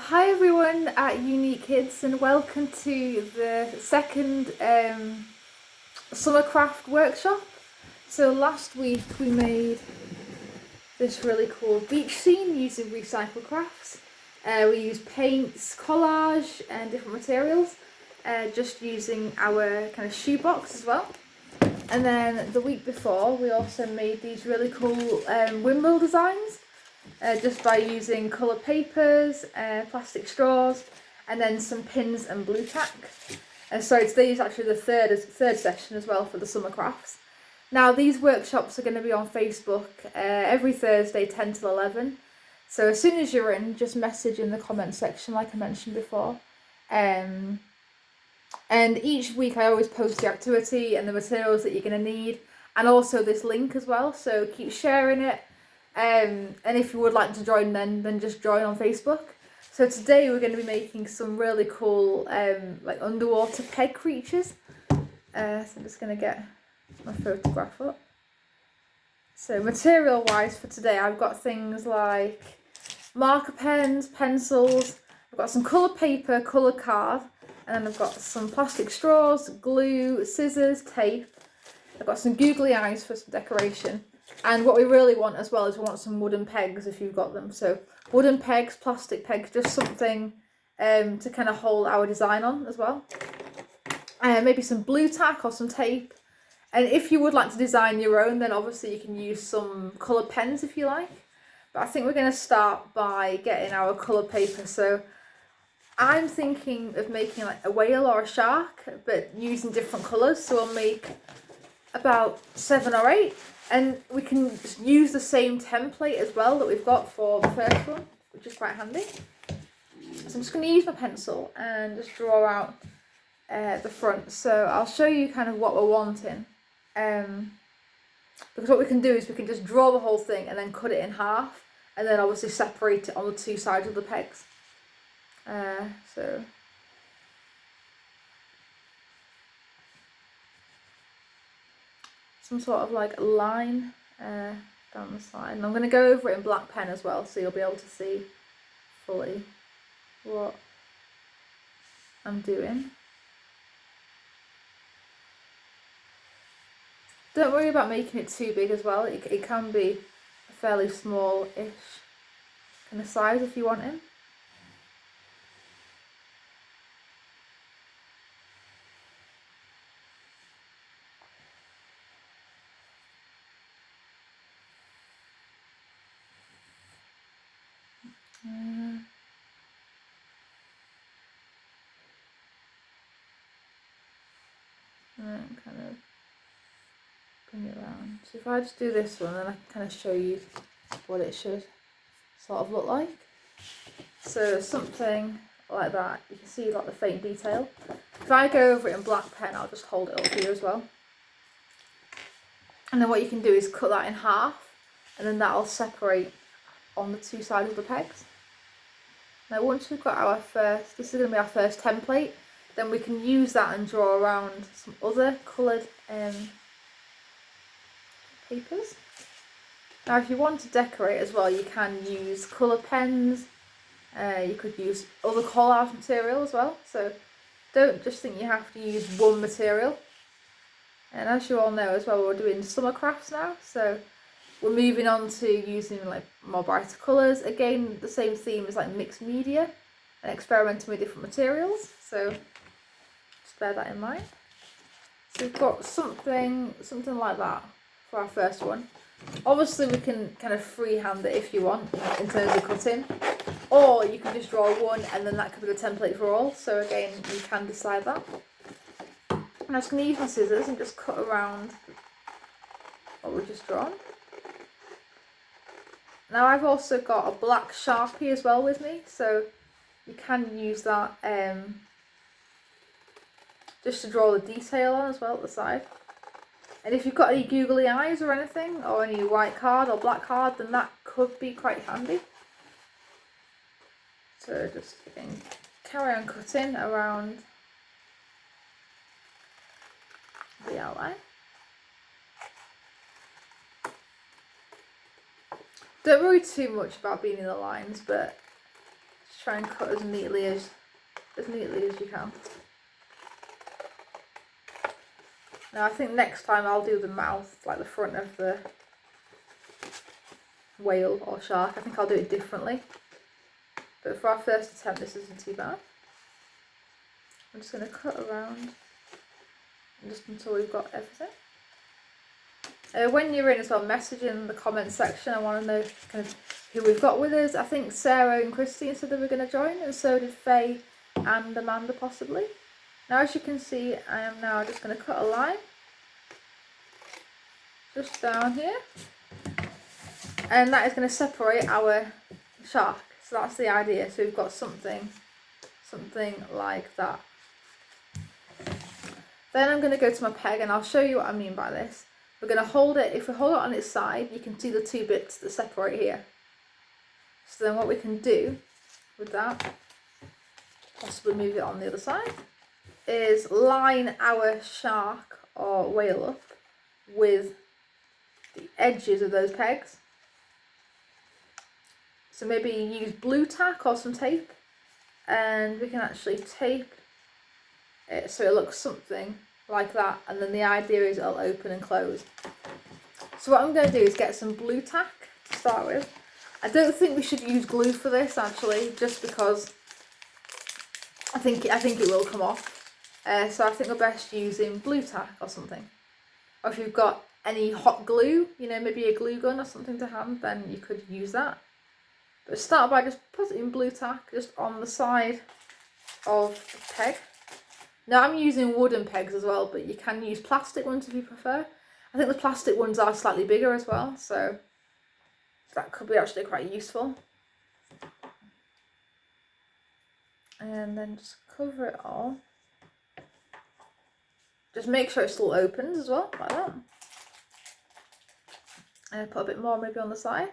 Hi everyone at Unique Kids and welcome to the second summer craft workshop. So last week we made this really cool beach scene using recycled crafts. We used paints, collage and different materials, just using our kind of shoebox as well. And then the week before we also made these really cool windmill designs. Just by using coloured papers, plastic straws, and then some pins and blue tack. So today is actually the third session as well for the summer crafts. Now these workshops are going to be on Facebook every Thursday 10 till 11. So as soon as you're in, just message in the comment section like I mentioned before. And each week I always post the activity and the materials that you're going to need, and also this link as well, so keep sharing it. And if you would like to join then just join on Facebook. So today we're going to be making some really cool like underwater peg creatures. So I'm just going to get my photograph up. So material wise for today I've got things like marker pens, pencils, I've got some coloured paper, coloured card, and then I've got some plastic straws, glue, scissors, tape. I've got some googly eyes for some decoration. And what we really want as well is we want some wooden pegs if you've got them. So wooden pegs, plastic pegs, just something to kind of hold our design on as well. Maybe some blue tack or some tape. And if you would like to design your own, then obviously you can use some coloured pens if you like. But I think we're going to start by getting our coloured paper. So I'm thinking of making like a whale or a shark, but using different colours. So we'll make about 7 or 8. And we can use the same template as well that we've got for the first one, which is quite handy. So I'm just going to use my pencil and just draw out the front. So I'll show you kind of what we're wanting. Because what we can do is we can just draw the whole thing and then cut it in half, and then obviously separate it on the two sides of the pegs. So some sort of like line down the side, and I'm going to go over it in black pen as well, so you'll be able to see fully what I'm doing. Don't worry about making it too big as well. It can be a fairly small-ish kind of size if you want it. And then kind of bring it around. So if I just do this one, then I can kind of show you what it should sort of look like. So something like that. You can see like the faint detail. If I go over it in black pen, I'll just hold it up here as well. And then what you can do is cut that in half, and then that'll separate on the two sides of the pegs. Now once we've got our first, this is going to be our first template, then we can use that and draw around some other coloured papers. Now if you want to decorate as well, you can use coloured pens, you could use other collage material as well, so don't just think you have to use one material. And as you all know as well, we're doing summer crafts now, so we're moving on to using like more brighter colours. Again, the same theme as like mixed media and experimenting with different materials, so just bear that in mind. So we've got something like that for our first one. Obviously we can kind of freehand it if you want in terms of cutting, or you can just draw one and then that could be the template for all, so again you can decide that. And I'm just going to use my scissors and just cut around what we've just drawn. Now I've also got a black Sharpie as well with me, so you can use that just to draw the detail on as well at the side. And if you've got any googly eyes or anything, or any white card or black card, then that could be quite handy. So just again, carry on cutting around the outline. Don't worry too much about being in the lines, but Just try and cut as neatly as you can. Now I think next time I'll do the mouth, like the front of the whale or shark. I think I'll do it differently. But for our first attempt, this isn't too bad. I'm just going to cut around just until we've got everything. When you're in as well, message in the comment section. I want to know kind of who we've got with us. I think Sarah and Christine said they were going to join, and so did Faye and Amanda possibly. Now as you can see, I am now just going to cut a line just down here, and that is going to separate our shark. So that's the idea. So we've got something like that. Then I'm going to go to my peg and I'll show you what I mean by this. We're going to hold it, if we hold it on its side, you can see the two bits that separate here. So then what we can do with that, possibly move it on the other side, is line our shark or whale up with the edges of those pegs. So maybe use blue tack or some tape, and we can actually tape it so it looks something like that, and then the idea is it'll open and close. So what I'm going to do is get some blue tack to start with. I don't think we should use glue for this actually, just because I think it will come off. So I think we're best using blue tack or something. Or if you've got any hot glue, you know, maybe a glue gun or something to hand, then you could use that. But start by just putting blue tack just on the side of the peg. Now I'm using wooden pegs as well, but you can use plastic ones if you prefer. I think the plastic ones are slightly bigger as well, so that could be actually quite useful. And then just cover it all. Just make sure it still opens as well, like that. And put a bit more maybe on the side.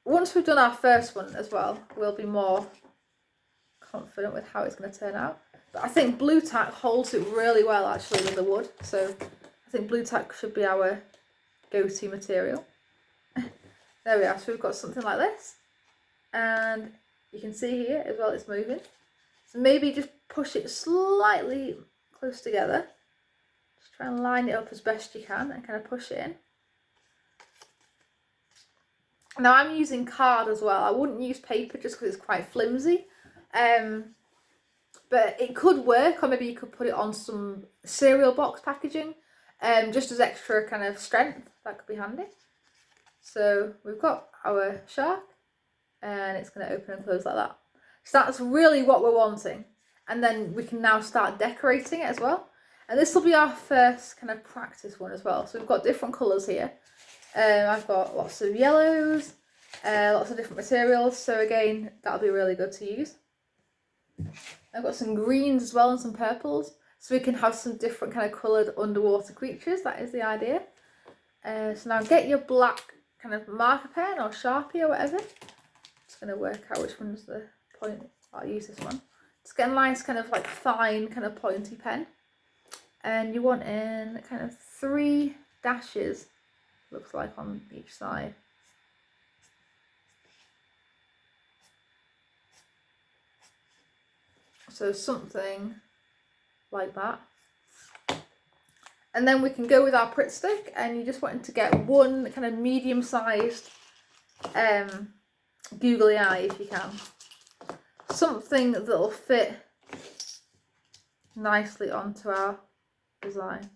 Once we've done our first one as well, we'll be more confident with how it's going to turn out. But I think blue tack holds it really well actually with the wood, so I think blue tack should be our go-to material. There we are, so we've got something like this, and you can see here as well it's moving. So maybe just push it slightly close together, just try and line it up as best you can and kind of push it in. Now I'm using card as well. I wouldn't use paper just because it's quite flimsy. But it could work, or maybe you could put it on some cereal box packaging, just as extra kind of strength. That could be handy. So we've got our shark, and it's going to open and close like that. So that's really what we're wanting. And then we can now start decorating it as well. And this will be our first kind of practice one as well. So we've got different colours here. I've got lots of yellows, lots of different materials. So again, that'll be really good to use. I've got some greens as well and some purples, so we can have some different kind of coloured underwater creatures. That is the idea. So now get your black kind of marker pen or Sharpie or whatever. Just going to work out which one's the point. I'll use this one. Just get a nice kind of like fine kind of pointy pen, and you want in kind of 3 dashes, looks like, on each side. So something like that. And then we can go with our Pritt stick, and you just want to get one kind of medium-sized googly eye if you can. Something that'll fit nicely onto our design.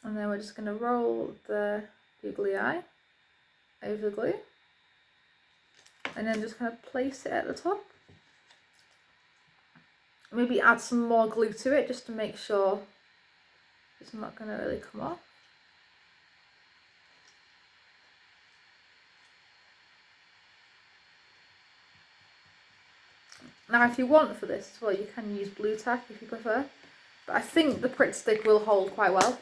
And then we're just going to roll the googly eye over the glue, and then just kind of place it at the top. Maybe add some more glue to it just to make sure it's not going to really come off. Now if you want for this as well, you can use blue tack if you prefer, but I think the Pritt stick will hold quite well.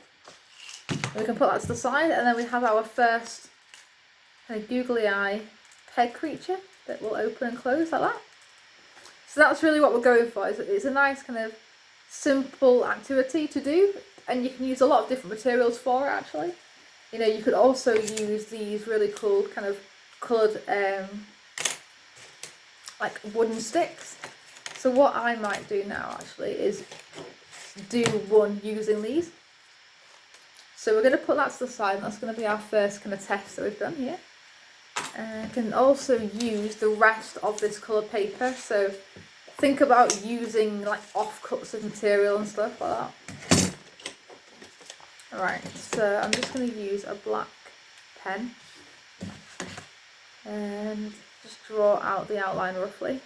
We can put that to the side, and then we have our first kind of googly eye peg creature that will open and close like that. So that's really what we're going for. It's a nice kind of simple activity to do, and you can use a lot of different materials for it actually. You know, you could also use these really cool kind of coloured like wooden sticks. So what I might do now actually is do one using these. So we're going to put that to the side, and that's going to be our first kind of test that we've done here. I can also use the rest of this coloured paper, so think about using like offcuts of material and stuff like that. Alright, so I'm just going to use a black pen and just draw out the outline roughly.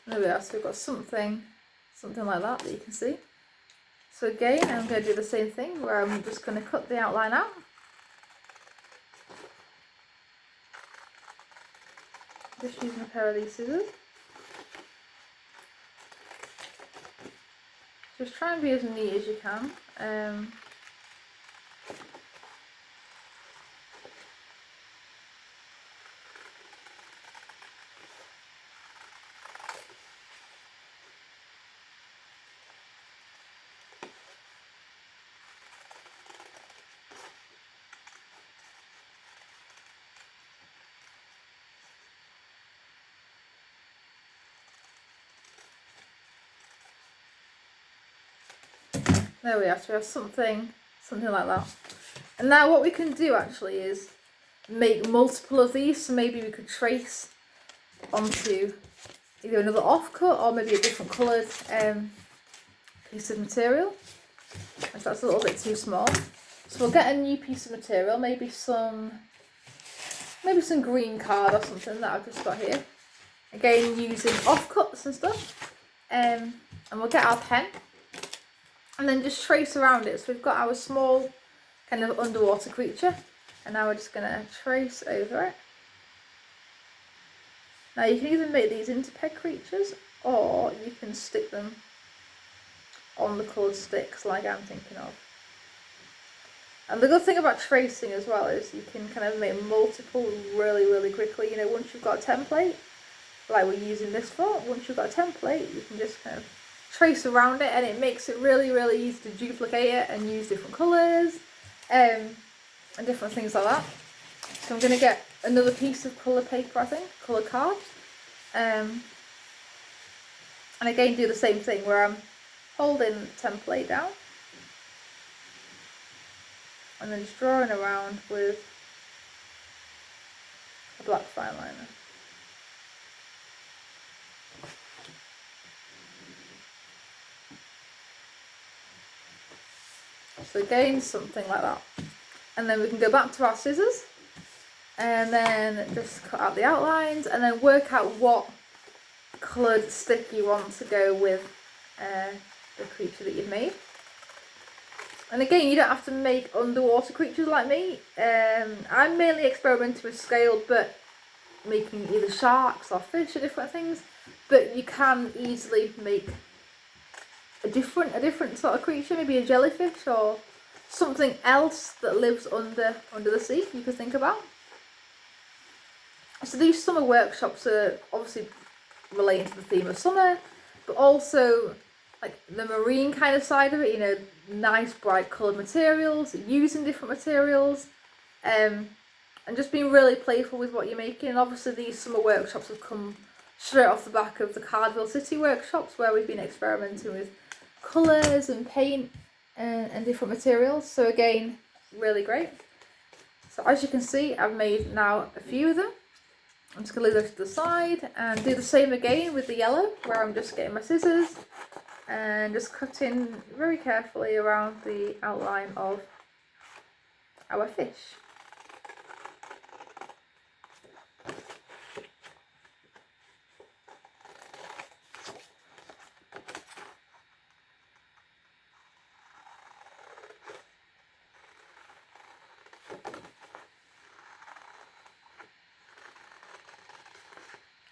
There we are, so we've got something like that you can see. So again, I'm going to do the same thing where I'm just going to cut the outline out. Just using a pair of these scissors. Just try and be as neat as you can. There we are, so we have something like that. And now what we can do actually is make multiple of these, so maybe we could trace onto either another offcut or maybe a different coloured piece of material, if that's a little bit too small. So we'll get a new piece of material, maybe some green card or something that I've just got here. Again, using offcuts and stuff. And we'll get our pen and then just trace around it. So we've got our small kind of underwater creature, and now we're just going to trace over it. Now you can either make these into peg creatures, or you can stick them on the coloured sticks like I'm thinking of. And the good thing about tracing as well is you can kind of make multiple really quickly. You know, once you've got a template, like we're using this for, once you've got a template, you can just kind of trace around it, and it makes it really easy to duplicate it and use different colours and different things like that. So I'm going to get another piece of colour paper, I think, colour card, and again do the same thing where I'm holding the template down and then just drawing around with a black fine liner. So again, something like that. And then we can go back to our scissors and then just cut out the outlines and then work out what coloured stick you want to go with the creature that you've made. And again, you don't have to make underwater creatures like me. I'm mainly experimenting with scale, but making either sharks or fish or different things. But you can easily make a different sort of creature, maybe a jellyfish or something else that lives under the sea you could think about. So these summer workshops are obviously relating to the theme of summer, but also like the marine kind of side of it, you know, nice bright coloured materials, using different materials, and just being really playful with what you're making. And obviously these summer workshops have come straight off the back of the Cardville City workshops, where we've been experimenting with colours and paint and different materials. So again, really great. So as you can see, I've made now a few of them. I'm just going to leave those to the side and do the same again with the yellow, where I'm just getting my scissors and just cutting very carefully around the outline of our fish.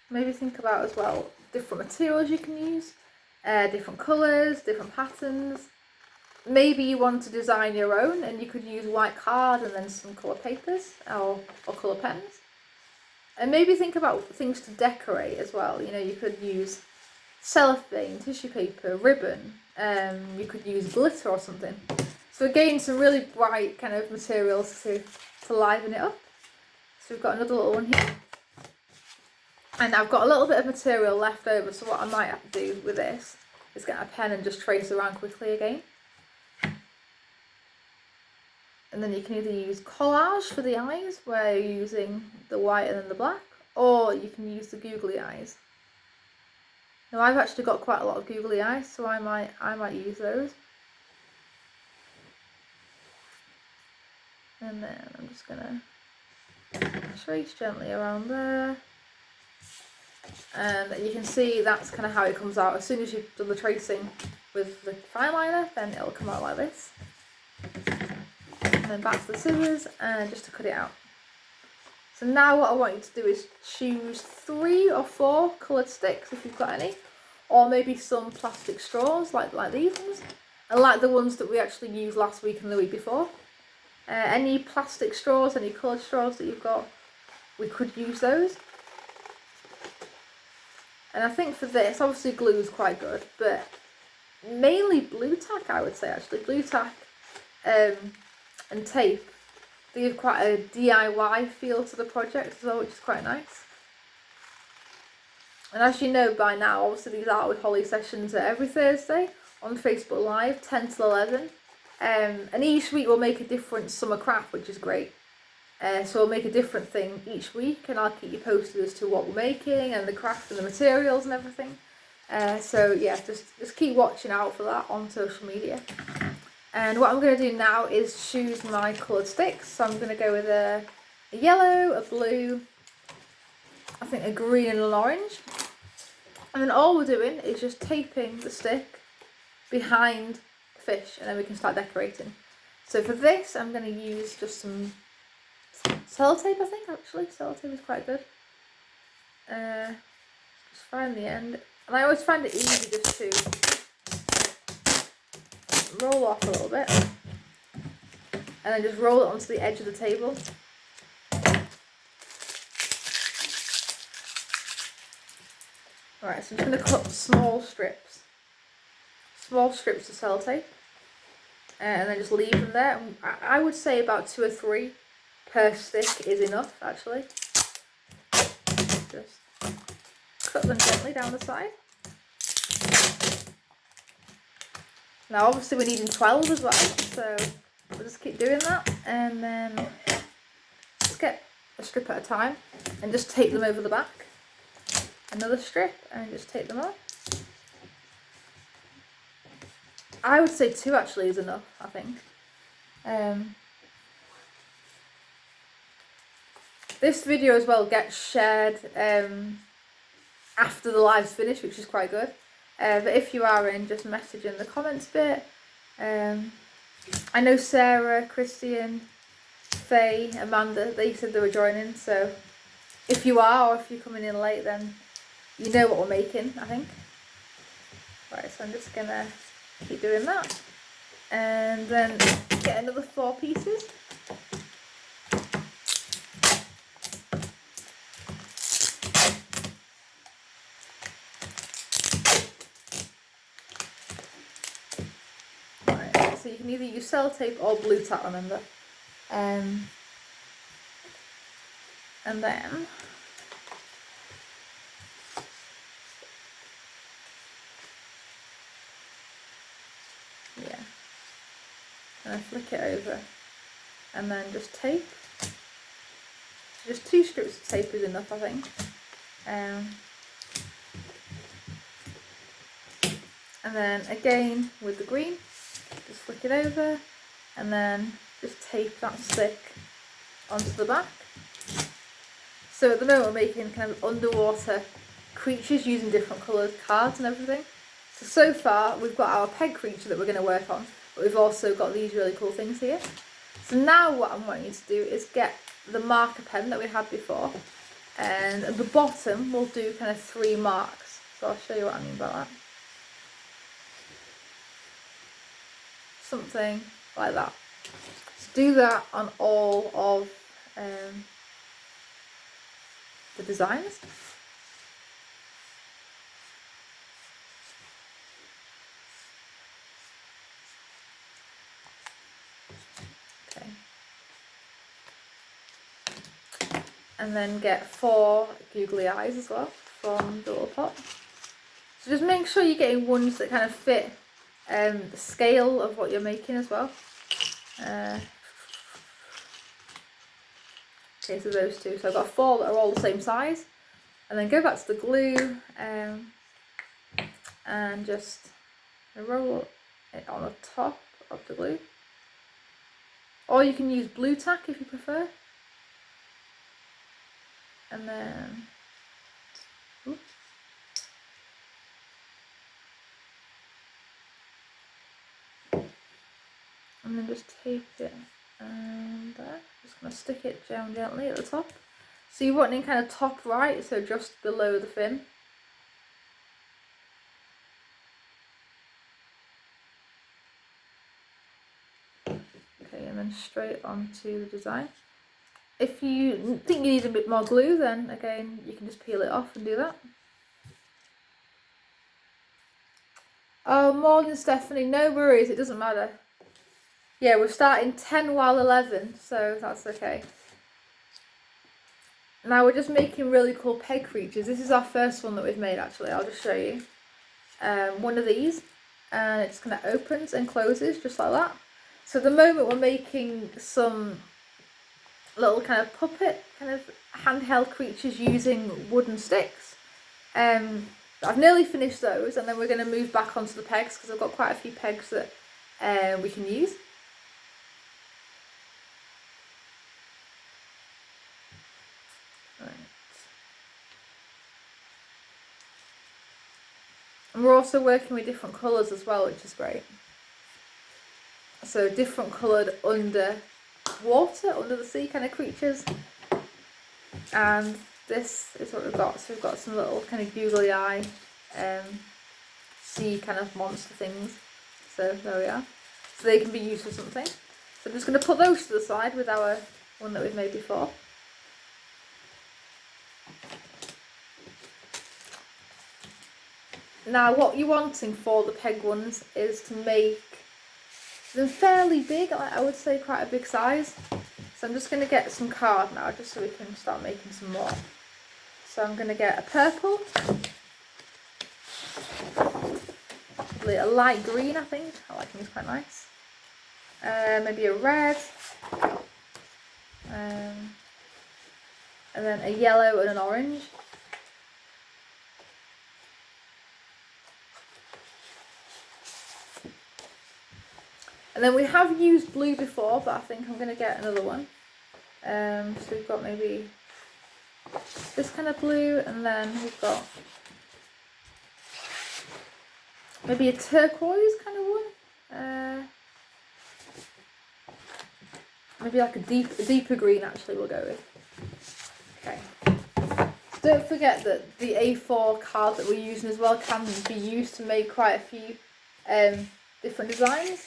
maybe think about as well different materials you can use, different colours, different patterns. Maybe you want to design your own and you could use white card and then some colour papers or colour pens. And maybe think about things to decorate as well. You know, you could use cellophane, tissue paper, ribbon, you could use glitter or something. So again, some really bright kind of materials to liven it up. So we've got another little one here. And I've got a little bit of material left over, so what I might have to do with this is get a pen and just trace around quickly again. And then you can either use collage for the eyes, where you're using the white and then the black, or you can use the googly eyes. Now I've actually got quite a lot of googly eyes, so I might use those. And then I'm just gonna trace gently around there. And you can see that's kind of how it comes out. As soon as you've done the tracing with the fine liner, then it'll come out like this. And then back to the scissors and just to cut it out. So now what I want you to do is choose 3 or 4 coloured sticks if you've got any, or maybe some plastic straws like these ones, and like the ones that we actually used last week and the week before. Any plastic straws, any coloured straws that you've got, we could use those. And I think for this, obviously glue is quite good, but mainly blue tack, I would say actually. Blue tack and tape, they give quite a DIY feel to the project as well, which is quite nice. And as you know by now, obviously these Art with Holly sessions are every Thursday on Facebook Live, 10 till 11. And each week we'll make a different summer craft, which is great. So we'll make a different thing each week, and I'll keep you posted as to what we're making and the craft and the materials and everything. So yeah, just keep watching out for that on social media. And what I'm going to do now is choose my coloured sticks. So I'm going to go with a yellow, a blue, I think a green and an orange. And then all we're doing is just taping the stick behind the fish, and then we can start decorating. So for this, I'm going to use just some sellotape, I think, actually. Sellotape is quite good. Just find the end. And I always find it easy just to roll off a little bit. And then just roll it onto the edge of the table. Right, so I'm just going to cut small strips of sellotape. And then just leave them there. I would say about 2 or 3 per stick is enough, actually. Just cut them gently down the side. Now obviously we're needing 12 as well, so we'll just keep doing that, and then just get a strip at a time and just tape them over the back. Another strip and just tape them off. I would say 2 actually is enough, I think. This video as well gets shared after the live's finished, which is quite good. But if you are in, just message in the comments bit. I know Sarah, Christian, Faye, Amanda, they said they were joining, so if you are, or if you're coming in late, then you know what we're making, I think. Right, so I'm just gonna keep doing that. And then get another 4 pieces. So you can either use sellotape or blue tack, remember. And then yeah, and then flick it over, and then just tape. Just 2 strips of tape is enough, I think. And then again with the green, just flick it over, and then just tape that stick onto the back. So at the moment we're making kind of underwater creatures using different coloured cards and everything. So far we've got our peg creature that we're going to work on, but we've also got these really cool things here. So now what I'm wanting you to do is get the marker pen that we had before, and at the bottom we'll do kind of 3 marks. So I'll show you what I mean by that. Something like that. So do that on all of the designs. Okay. And then get 4 googly eyes as well from the little pot. So just make sure you're getting ones that kind of fit the scale of what you're making as well. Okay, so those 2. So I've got 4 that are all the same size. And then go back to the glue and just roll it on the top of the glue. Or you can use blue tack if you prefer. And then just tape it and there. Just going to stick it down gently at the top. So you want it kind of top right, so just below the fin. Okay, and then straight onto the design. If you think you need a bit more glue, then again you can just peel it off and do that. Oh, morning Stephanie, no worries, it doesn't matter. Yeah, we're starting 10 while 11, so that's okay. Now we're just making really cool peg creatures. This is our first one that we've made actually, I'll just show you. One of these, and it just kind of opens and closes just like that. So at the moment we're making some little kind of puppet, kind of handheld creatures using wooden sticks. I've nearly finished those, and then we're going to move back onto the pegs because I've got quite a few pegs that we can use. Right. And we're also working with different colours as well, which is great. So different coloured under water, under the sea kind of creatures. And this is what we've got. So we've got some little kind of googly eye sea kind of monster things. So there we are. So they can be used for something. So I'm just going to put those to the side with our one that we've made before. Now what you're wanting for the peg ones is to make them fairly big, I would say quite a big size. So I'm just going to get some card now just so we can start making some more. So I'm going to get a purple, probably a light green I think, I like these quite nice. Maybe a red, and then a yellow and an orange. And then we have used blue before, but I think I'm going to get another one. So we've got maybe this kind of blue, and then we've got maybe a turquoise kind of one. Maybe like a deeper green actually we'll go with. Okay. So don't forget that the A4 card that we're using as well can be used to make quite a few different designs.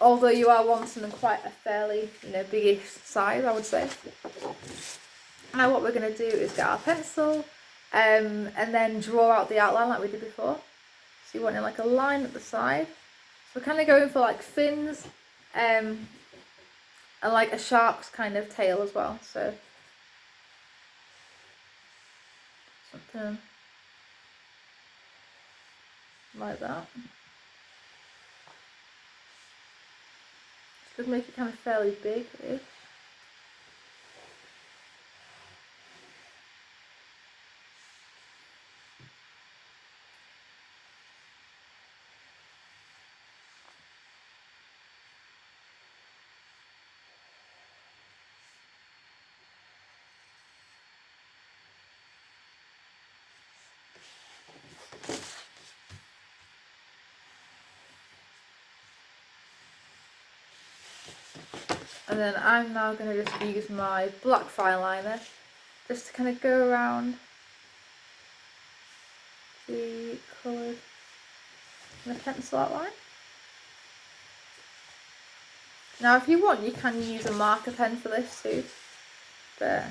Although you are wanting them quite a fairly, biggish size, I would say. Now what we're going to do is get our pencil and then draw out the outline like we did before. So you want it like a line at the side. So we're kind of going for like fins and like a shark's kind of tail as well. So something like that. Just make it kind of fairly big-ish. And then I'm now going to just use my black fine liner just to kind of go around the coloured the pencil outline. Now if you want, you can use a marker pen for this too, but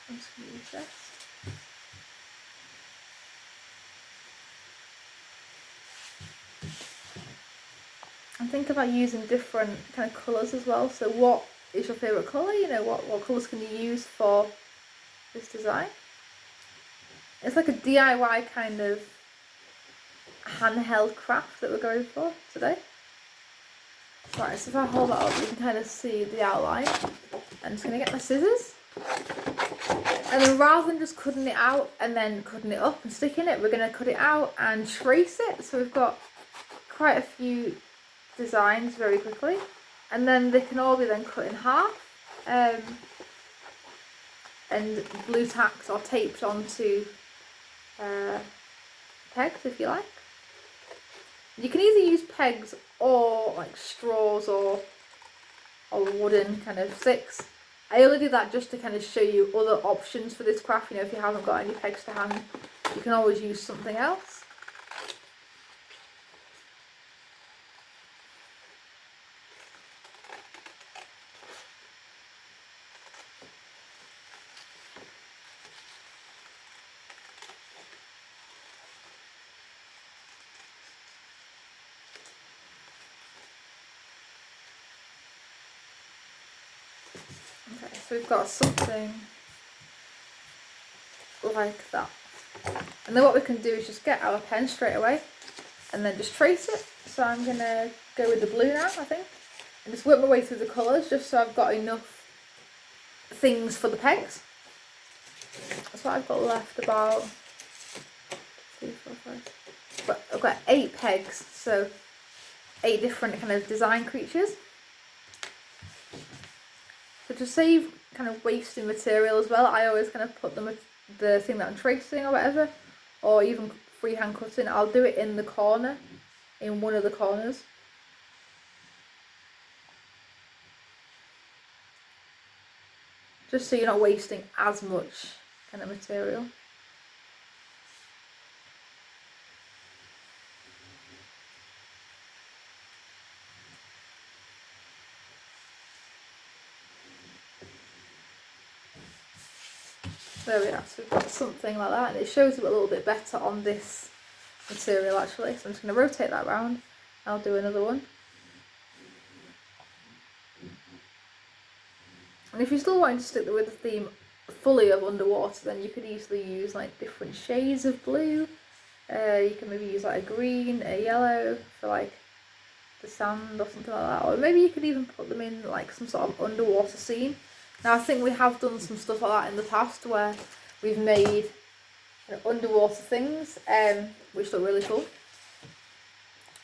I'm just going to use this. And think about using different kind of colours as well. So what is your favourite colour? You know, what colours can you use for this design? It's like a DIY kind of handheld craft that we're going for today. Right, so if I hold that up, you can kind of see the outline. I'm just going to get my scissors. And then rather than just cutting it out and then cutting it up and sticking it, we're going to cut it out and trace it. So we've got quite a few designs very quickly, and then they can all be then cut in half and blue tacked or taped onto pegs if you like. You can either use pegs or like straws or wooden kind of sticks. I only did that just to kind of show you other options for this craft. You know, if you haven't got any pegs to hand, you can always use something else. Okay, so we've got something like that. And then what we can do is just get our pen straight away and then just trace it. So I'm going to go with the blue now, I think, and just work my way through the colours just so I've got enough things for the pegs. That's what I've got left, about 2, 4, 5. But I've got 8 pegs, so 8 different kind of design creatures. So to save kind of wasting material as well, I always kind of put the thing that I'm tracing or whatever, or even freehand cutting, I'll do it in the corner, in one of the corners. Just so you're not wasting as much kind of material. There we are, so we've got something like that, and it shows up a little bit better on this material actually. So I'm just going to rotate that round. I'll do another one. And if you're still wanting to stick with the theme fully of underwater, then you could easily use like different shades of blue. You can maybe use like a green, a yellow for like the sand or something like that. Or maybe you could even put them in like some sort of underwater scene. Now I think we have done some stuff like that in the past where we've made underwater things which look really cool.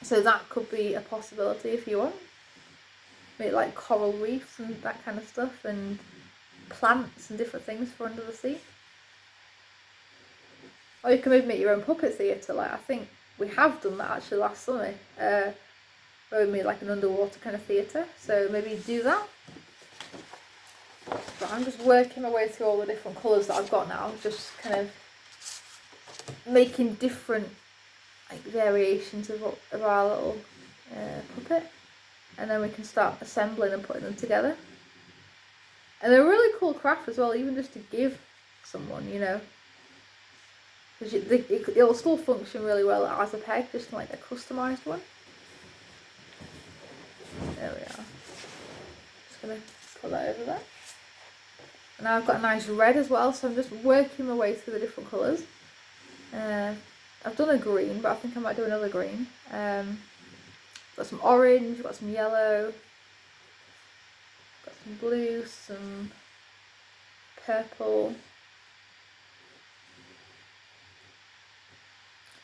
So that could be a possibility if you want. Make like coral reefs and that kind of stuff, and plants and different things for under the sea. Or you can maybe make your own puppet theatre. Like I think we have done that actually last summer, where we made like an underwater kind of theatre. So maybe do that. But I'm just working my way through all the different colours that I've got now, just kind of making different like variations of our little puppet, and then we can start assembling and putting them together. And they're a really cool craft as well, even just to give someone, you know, because it'll still function really well as a peg, just like a customised one. There we are. Just gonna put that over there. And now I've got a nice red as well, so I'm just working my way through the different colours. I've done a green, but I think I might do another green. Got some orange, got some yellow, got some blue, some purple.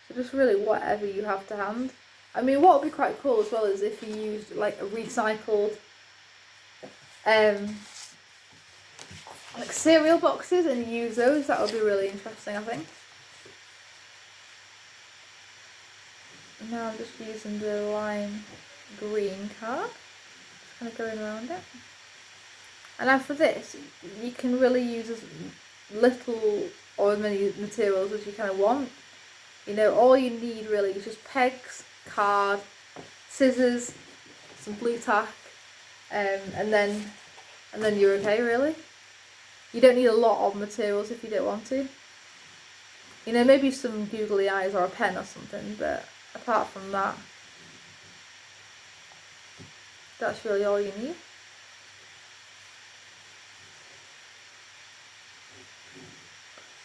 So just really whatever you have to hand. I mean, what would be quite cool as well is if you used like a recycled like cereal boxes and use those. That would be really interesting, I think. Now I'm just using the line green card. Just kind of going around it. And now for this, you can really use as little or as many materials as you kind of want. You know, all you need really is just pegs, card, scissors, some blue tack, and then you're okay really. You don't need a lot of materials if you don't want to. You know, maybe some googly eyes or a pen or something, but apart from that, that's really all you need.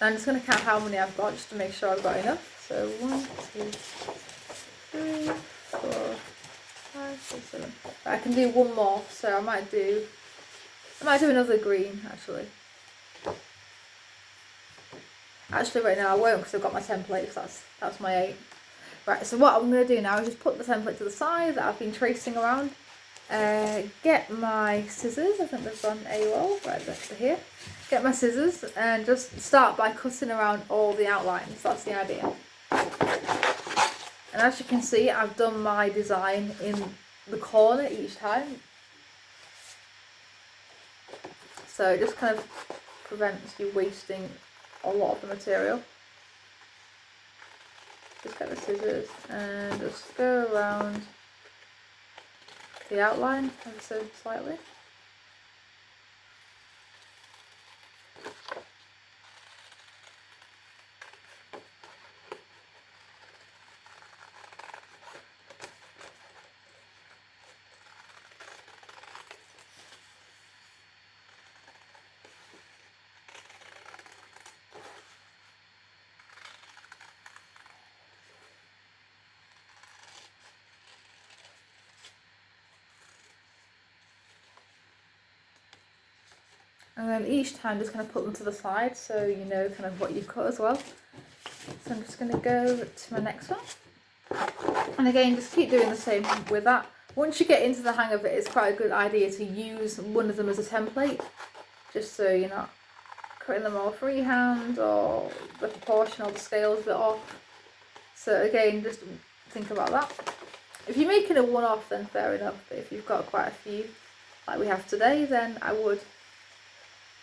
And I'm just going to count how many I've got just to make sure I've got enough. So 1, 2, 3, 4, 5, 6, 7. I can do one more, so I might do another green actually. Actually right now I won't because I've got my template, so that's my 8. Right, so what I'm going to do now is just put the template to the side that I've been tracing around. Get my scissors, I think they've gone AWOL, right, they're here. Get my scissors and just start by cutting around all the outlines, that's the idea. And as you can see, I've done my design in the corner each time. So it just kind of prevents you wasting a lot of the material. Just get the scissors and just go around the outline ever so slightly. And then each time just kind of put them to the side so you know kind of what you've cut as well. So I'm just going to go to my next one. And again, just keep doing the same with that. Once you get into the hang of it, it's quite a good idea to use one of them as a template, just so you're not cutting them all freehand or the proportion or the scale's a bit off. So again, just think about that. If you're making a one-off, then fair enough, but if you've got quite a few like we have today, then I would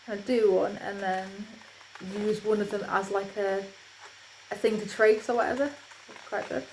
kind of do one and then use one of them as like a thing to trace or whatever. That's quite good.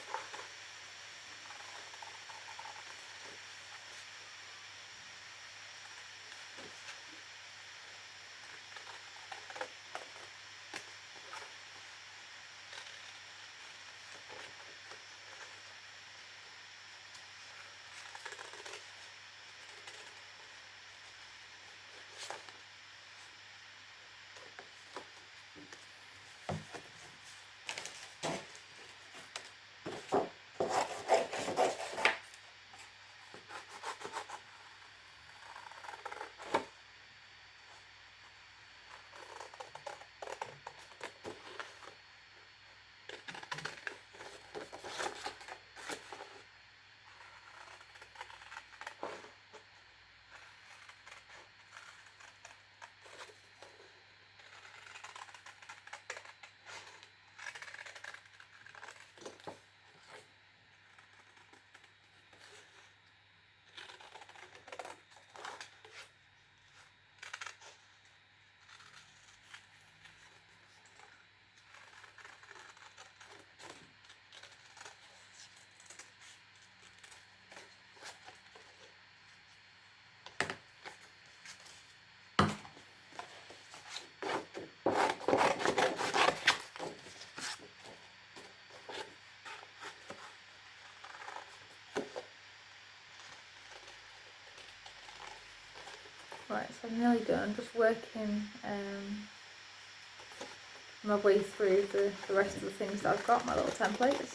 Right, so I'm nearly done. Just working my way through the rest of the things that I've got, my little templates.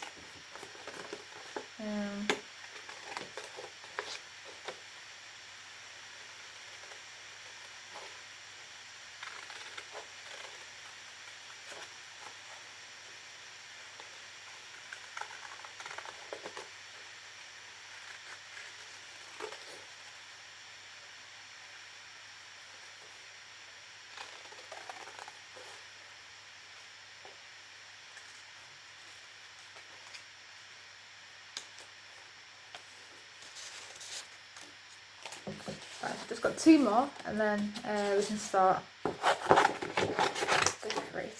got 2 more, and then we can start decorating.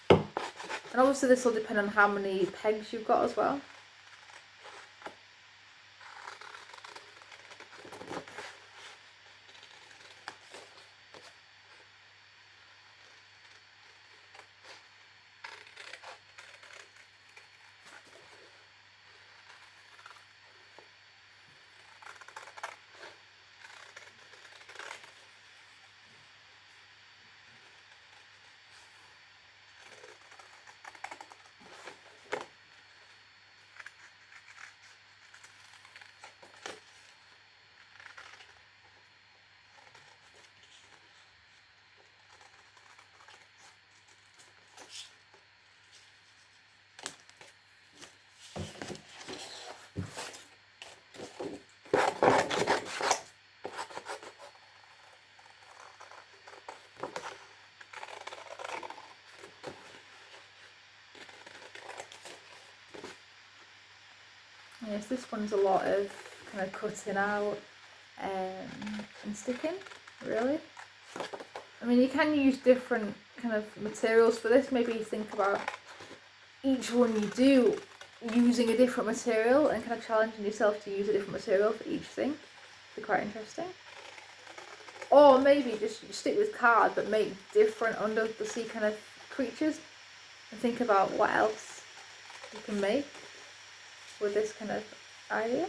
And obviously this will depend on how many pegs you've got as well. Yes, this one's a lot of kind of cutting out and sticking, really. I mean, you can use different kind of materials for this. Maybe you think about each one you do using a different material and kind of challenging yourself to use a different material for each thing. Be quite interesting. Or maybe just stick with card but make different under the sea kind of creatures and think about what else you can make with this kind of idea.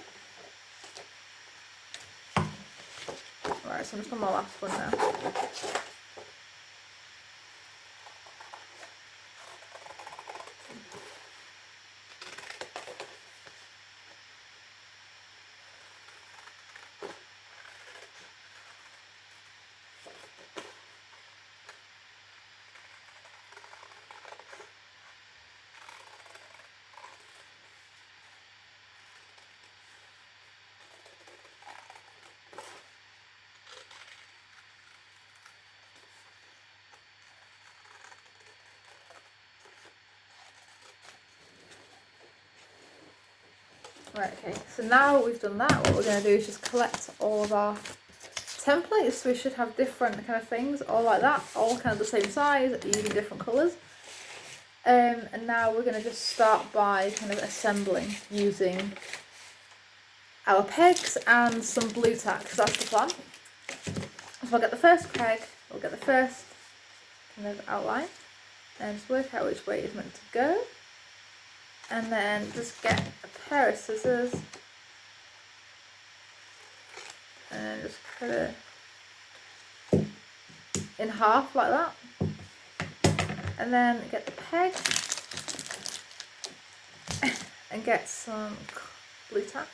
Right, so I'm just on my last one now. Right, okay, so now we've done that, what we're going to do is just collect all of our templates. So we should have different kind of things, all like that, all kind of the same size, using different colours. And now we're going to just start by kind of assembling using our pegs and some blue tack, so that's the plan. So I'll get the first peg, we'll get the first kind of outline, and just work out which way it's meant to go. And then just get a pair of scissors and just cut it in half like that. And then get the peg and get some blue tack.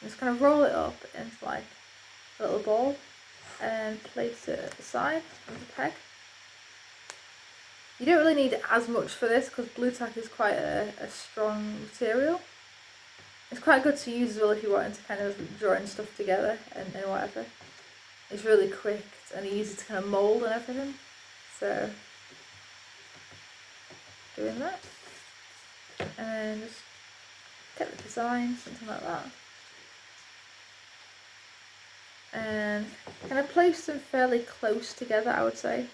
And just kind of roll it up into like a little ball and place it at the side of the peg. You don't really need as much for this because blue tack is quite a strong material. It's quite good to use as well if you're wanting to kind of join stuff together and whatever. It's really quick and easy to kind of mould and everything. So, doing that. And then just get the design, something like that. And kind of place them fairly close together, I would say.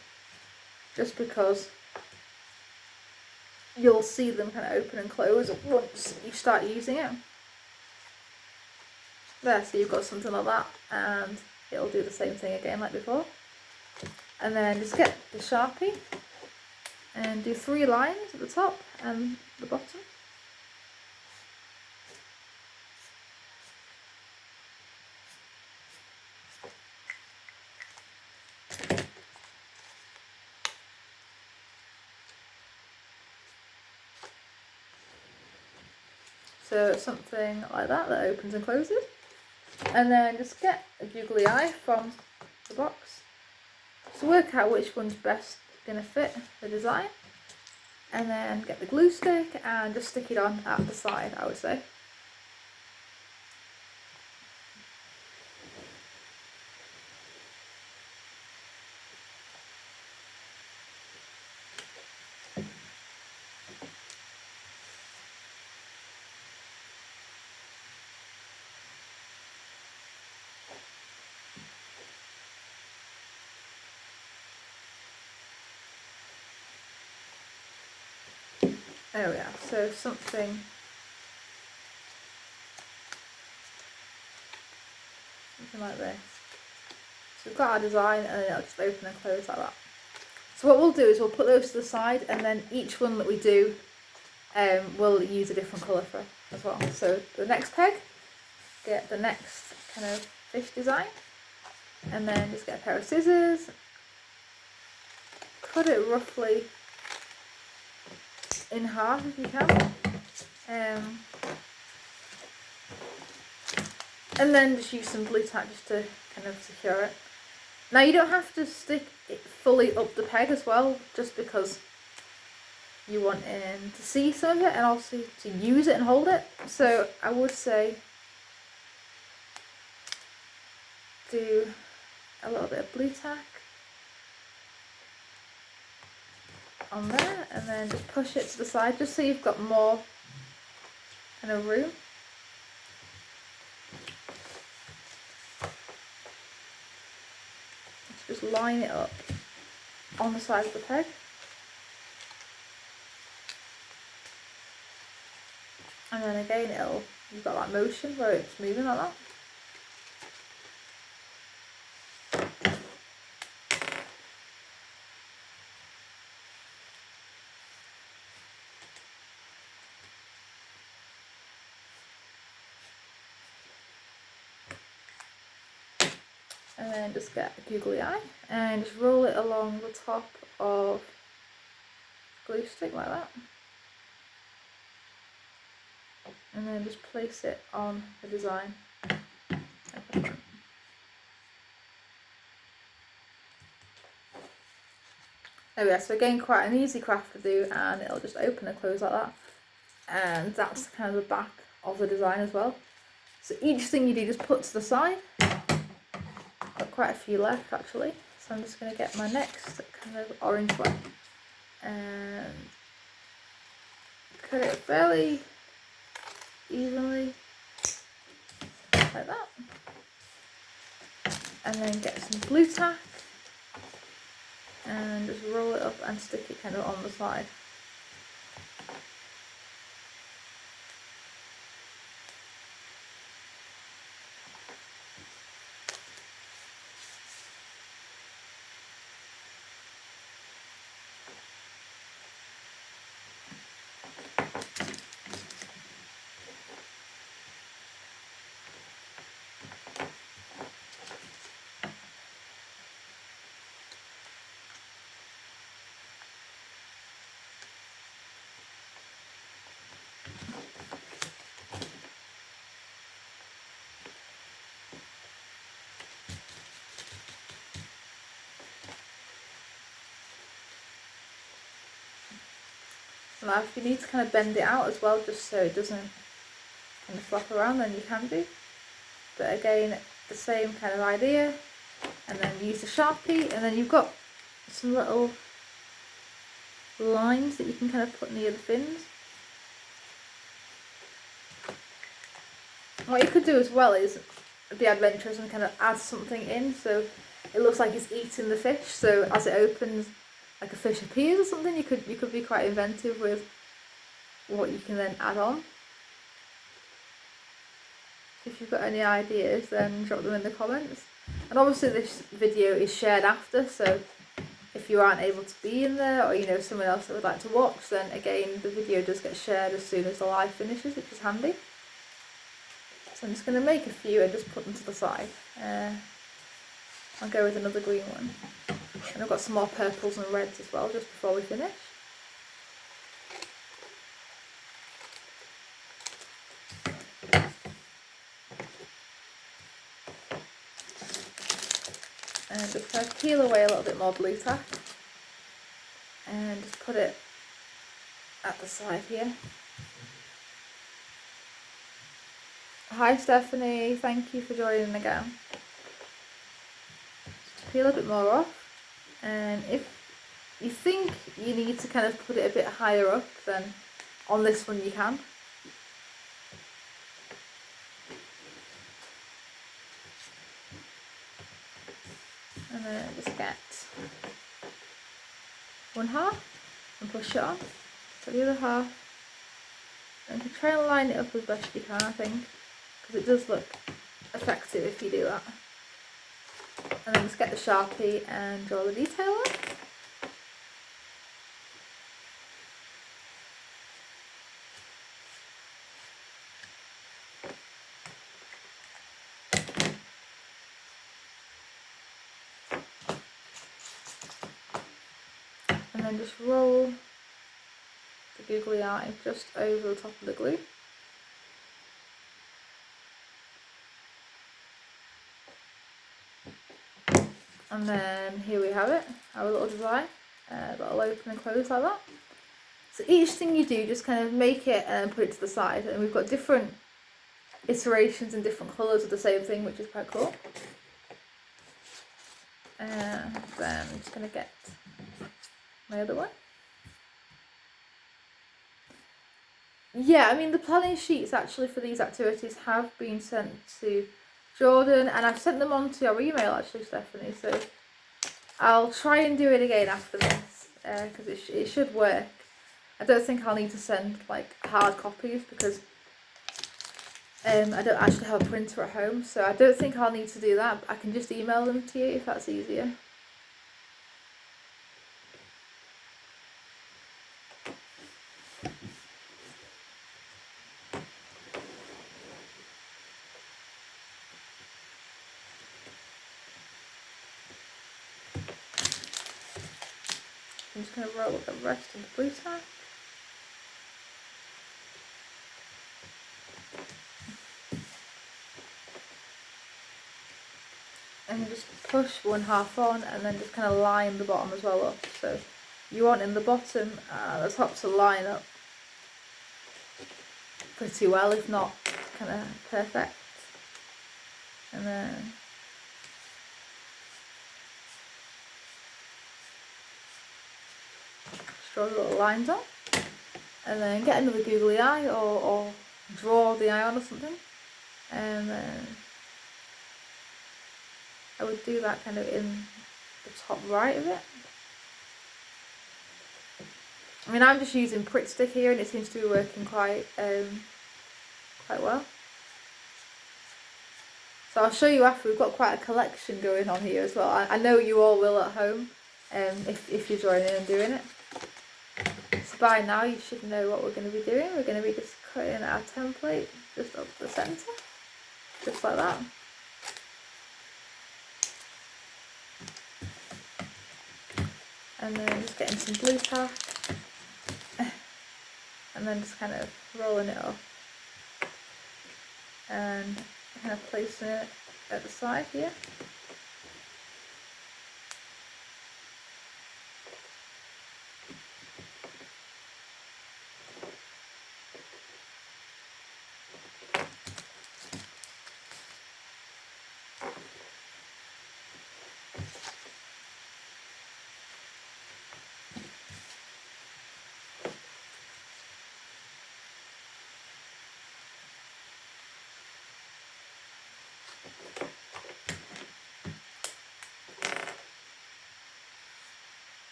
Just because you'll see them kind of open and close once you start using it. There, so you've got something like that, and it'll do the same thing again like before. And then just get the Sharpie and do 3 lines at the top and the bottom. So something like that opens and closes. And then just get a googly eye from the box. So work out which one's best going to fit the design. And then get the glue stick and just stick it on at the side, I would say. There we are. So something like this. So we've got our design, and then it'll just open and close like that. So what we'll do is we'll put those to the side, and then each one that we do we'll use a different colour for as well. So the next peg, get the next kind of fish design, and then just get a pair of scissors, cut it roughly in half if you can, and then just use some blue tack just to kind of secure it. Now you don't have to stick it fully up the peg as well, just because you want to see some of it and also to use it and hold it. So I would say do a little bit of blue tack on there, and then just push it to the side just so you've got more kind of room. Just line it up on the side of the peg. And then again you've got that motion where it's moving like that. And then just get a googly eye and just roll it along the top of the glue stick like that. And then just place it on the design at the front. There we are, so again quite an easy craft to do, and it'll just open and close like that. And that's kind of the back of the design as well. So each thing you do just put to the side. Got quite a few left actually, so I'm just going to get my next kind of orange one and cut it fairly evenly like that, and then get some blue tack and just roll it up and stick it kind of on the side. Now if you need to kind of bend it out as well, just so it doesn't kind of flop around, then you can do. But again, the same kind of idea, and then use the Sharpie, and then you've got some little lines that you can kind of put near the fins. What you could do as well is be adventurous and kind of add something in, so it looks like it's eating the fish, so as it opens like a fish appears or something. You could be quite inventive with what you can then add on. If you've got any ideas, then drop them in the comments. And obviously this video is shared after, so if you aren't able to be in there, or you know someone else that would like to watch, then again the video does get shared as soon as the live finishes, which is handy. So I'm just going to make a few and just put them to the side. I'll go with another green one. And I've got some more purples and reds as well, just before we finish. And just kind of peel away a little bit more blue tack. And just put it at the side here. Hi Stephanie, thank you for joining again. Just peel a bit more off. And if you think you need to kind of put it a bit higher up, then on this one you can. And then just get one half and push it on to the other half. And to try and line it up as best you can, I think, because it does look effective if you do that. And then just get the Sharpie and draw the detail on. And then just roll the googly eye just over the top of the glue. And then here we have it, our little design. That'll open and close like that. So each thing you do, just kind of make it and put it to the side. And we've got different iterations and different colours of the same thing, which is quite cool. And then I'm just going to get my other one. Yeah, I mean the planning sheets actually for these activities have been sent to Jordan, and I've sent them on to your email actually, Stephanie, so I'll try and do it again after this, because it should work. I don't think I'll need to send like hard copies because I don't actually have a printer at home, so I don't think I'll need to do that. I can just email them to you if that's easier. I'm just going to roll the rest of the blue tack. And just push one half on and then just kind of line the bottom as well up. So you want in the bottom the top to line up pretty well, if not kind of perfect. And then just draw little lines on. And then get another googly eye or draw the eye on or something. And then I would do that kind of in the top right of it. I mean, I'm just using Pritt Stick here and it seems to be working quite well. So I'll show you after. We've got quite a collection going on here as well. I know you all will at home if you're joining and doing it. So by now you should know what we're going to be doing. We're going to be just cutting our template just up the centre, just like that. And then just getting some blue tack and then just kind of rolling it up and kind of placing it at the side here.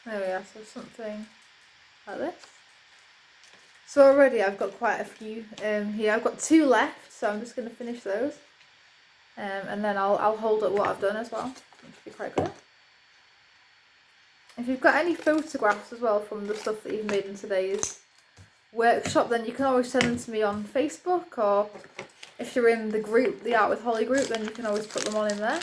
There we are, so something like this. So already I've got quite a few here. I've got 2 left, so I'm just going to finish those. And then I'll hold up what I've done as well, which should be quite good. If you've got any photographs as well from the stuff that you've made in today's workshop, then you can always send them to me on Facebook, or if you're in the group, the Art with Holly group, then you can always put them on in there.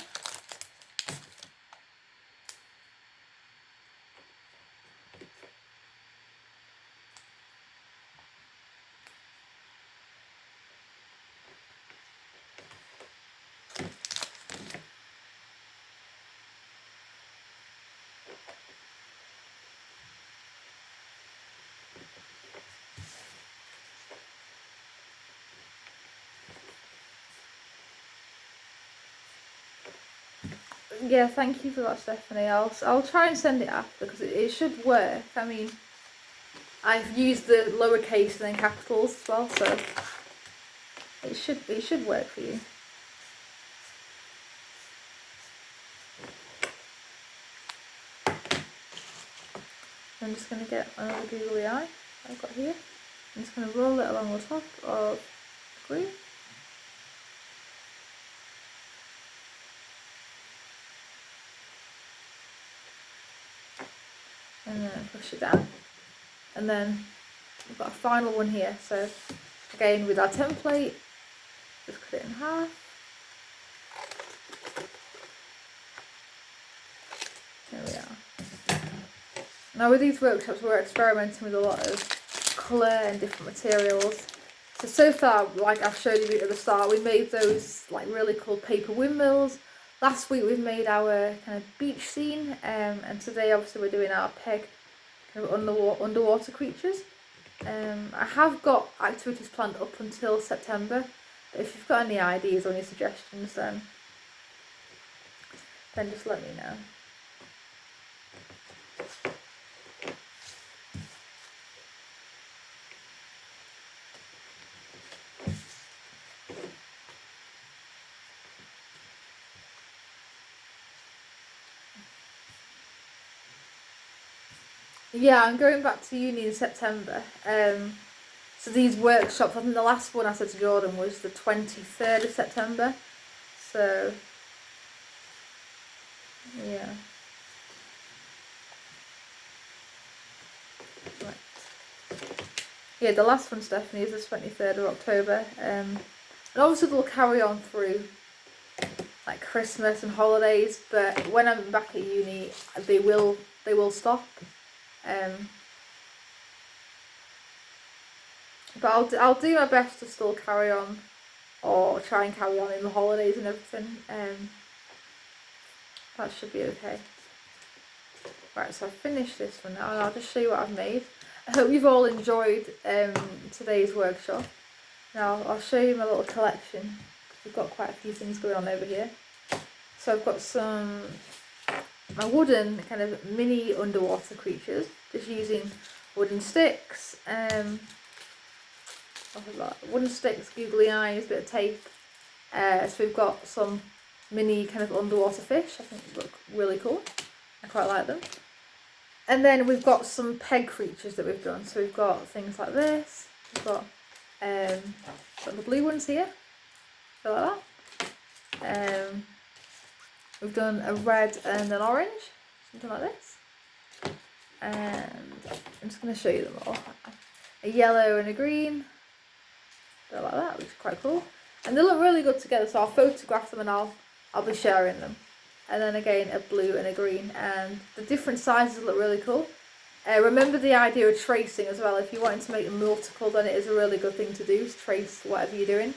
Yeah, thank you for that, Stephanie. I'll try and send it after because it should work. I mean, I've used the lowercase and then capitals as well, so it should work for you. I'm just going to get another googly eye I've got here. I'm just going to roll it along the top of the glue. And then push it down. And then we've got a final one here. So again, with our template, just cut it in half. There we are. Now with these workshops, we're experimenting with a lot of colour and different materials. So far, like I've showed you at the start, we made those like really cool paper windmills. Last week we've made our kind of beach scene, and today obviously we're doing our peg kind of underwater creatures. I have got activities planned up until September, but if you've got any ideas or any suggestions, then just let me know. Yeah, I'm going back to uni in September. So these workshops, I think the last one I said to Jordan was the 23rd of September. So, yeah. Right. Yeah, the last one, Stephanie, is the 23rd of October. And obviously they'll carry on through like Christmas and holidays, but when I'm back at uni, they will stop. But I'll do my best to still carry on, or try and carry on in the holidays and everything. That should be okay. Right, so I've finished this one now, and I'll just show you what I've made. I hope you've all enjoyed today's workshop. Now I'll show you my little collection. We've got quite a few things going on over here. So I've got my wooden kind of mini underwater creatures, just using wooden sticks. Wooden sticks, googly eyes, bit of tape. So we've got some mini kind of underwater fish. I think they look really cool. I quite like them. And then we've got some peg creatures that we've done. So we've got things like this. We've got the blue ones here. So like that. We've done a red and an orange, something like this. And I'm just going to show you them all. A yellow and a green. They're like that, which is quite cool. And they look really good together, so I'll photograph them and I'll be sharing them. And then again, a blue and a green. And the different sizes look really cool. Remember the idea of tracing as well. If you're wanting to make them multiple, then it is a really good thing to do, is trace whatever you're doing.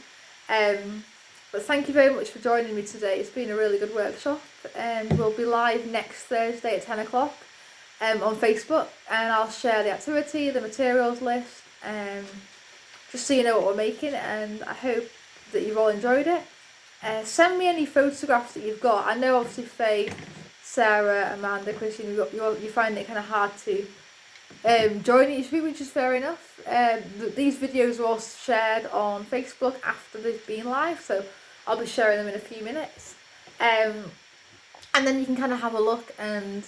But thank you very much for joining me today. It's been a really good workshop. And we'll be live next Thursday at 10 o'clock on Facebook. And I'll share the activity, the materials list, just so you know what we're making. And I hope that you've all enjoyed it. Send me any photographs that you've got. I know obviously Faye, Sarah, Amanda, Christian, you find it kind of hard to join each week, which is fair enough. These videos are all shared on Facebook after they've been live, so I'll be sharing them in a few minutes. And then you can kind of have a look and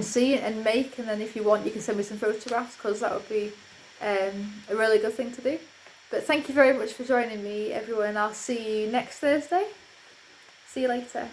see and make, and then if you want you can send me some photographs, because that would be a really good thing to do. But thank you very much for joining me, everyone. I'll see you next Thursday. See you later.